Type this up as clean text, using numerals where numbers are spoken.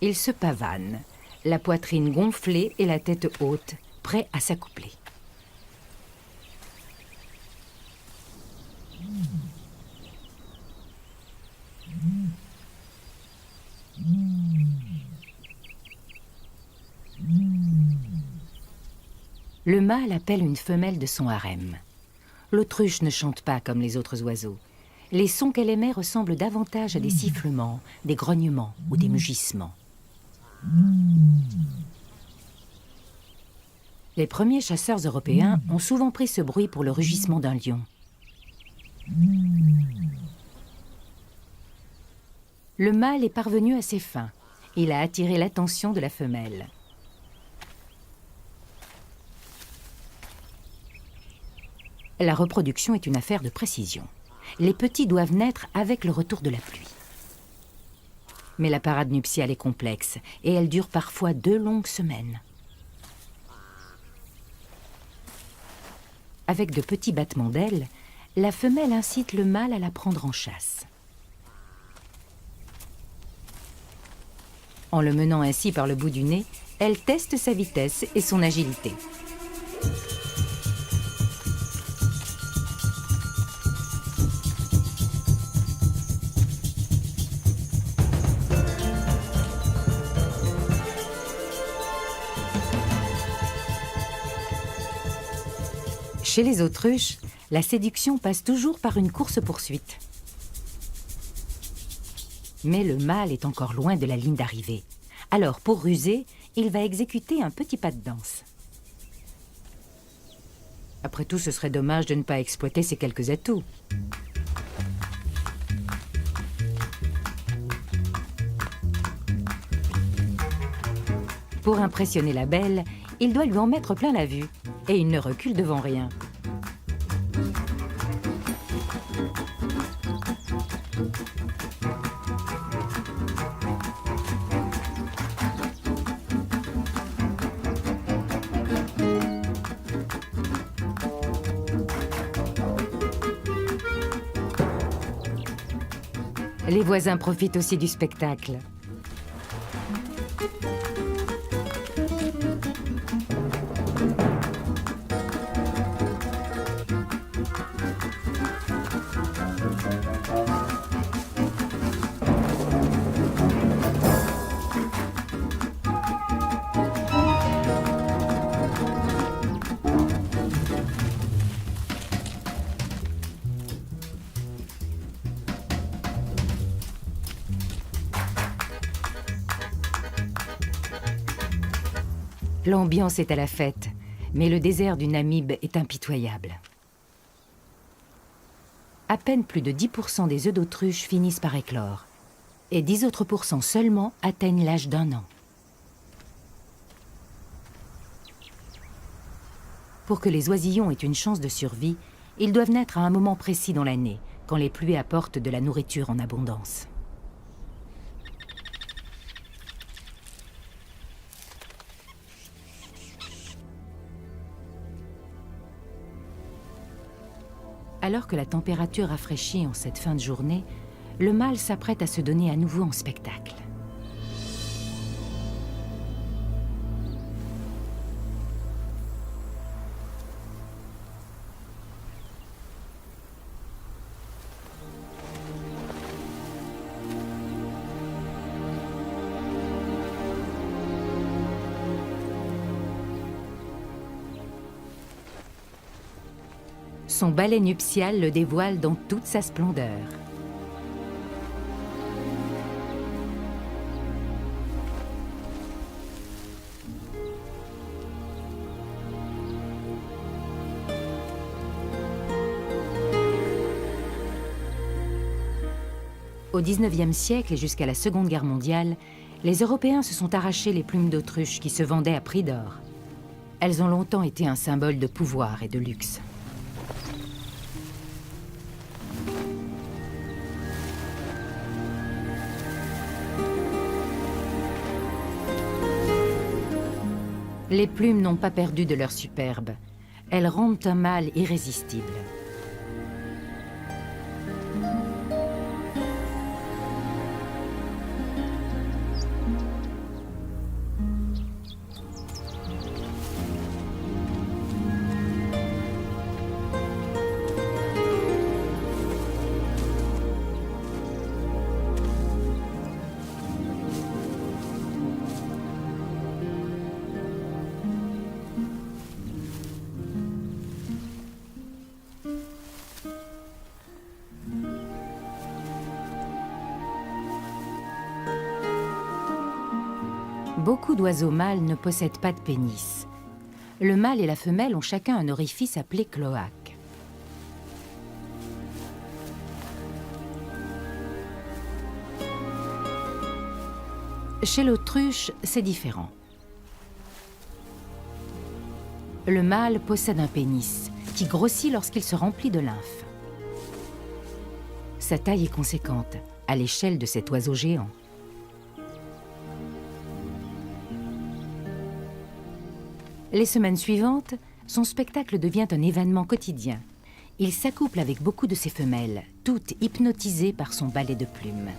Ils se pavanent, la poitrine gonflée et la tête haute, prêts à s'accoupler. Le mâle appelle une femelle de son harem. L'autruche ne chante pas comme les autres oiseaux. Les sons qu'elle émet ressemblent davantage à des sifflements, des grognements ou des mugissements. Les premiers chasseurs européens ont souvent pris ce bruit pour le rugissement d'un lion. Le mâle est parvenu à ses fins. Il a attiré l'attention de la femelle. La reproduction est une affaire de précision. Les petits doivent naître avec le retour de la pluie. Mais la parade nuptiale est complexe et elle dure parfois 2 longues semaines. Avec de petits battements d'ailes, la femelle incite le mâle à la prendre en chasse. En le menant ainsi par le bout du nez, elle teste sa vitesse et son agilité. Chez les autruches, la séduction passe toujours par une course-poursuite. Mais le mâle est encore loin de la ligne d'arrivée. Alors, pour ruser, il va exécuter un petit pas de danse. Après tout, ce serait dommage de ne pas exploiter ces quelques atouts. Pour impressionner la belle, il doit lui en mettre plein la vue. Et il ne recule devant rien. Les voisins profitent aussi du spectacle. L'ambiance est à la fête, mais le désert du Namib est impitoyable. À peine plus de 10% des œufs d'autruche finissent par éclore, et 10 autres % seulement atteignent l'âge d'1 an. Pour que les oisillons aient une chance de survie, ils doivent naître à un moment précis dans l'année, quand les pluies apportent de la nourriture en abondance. Alors que la température rafraîchit en cette fin de journée, le mâle s'apprête à se donner à nouveau en spectacle. Son ballet nuptial le dévoile dans toute sa splendeur. Au XIXe siècle et jusqu'à la Seconde Guerre mondiale, les Européens se sont arrachés les plumes d'autruche qui se vendaient à prix d'or. Elles ont longtemps été un symbole de pouvoir et de luxe. Les plumes n'ont pas perdu de leur superbe. Elles rendent un mâle irrésistible. Beaucoup d'oiseaux mâles ne possèdent pas de pénis. Le mâle et la femelle ont chacun un orifice appelé cloaque. Chez l'autruche, c'est différent. Le mâle possède un pénis qui grossit lorsqu'il se remplit de lymphe. Sa taille est conséquente, à l'échelle de cet oiseau géant. Les semaines suivantes, son spectacle devient un événement quotidien. Il s'accouple avec beaucoup de ses femelles, toutes hypnotisées par son balai de plumes.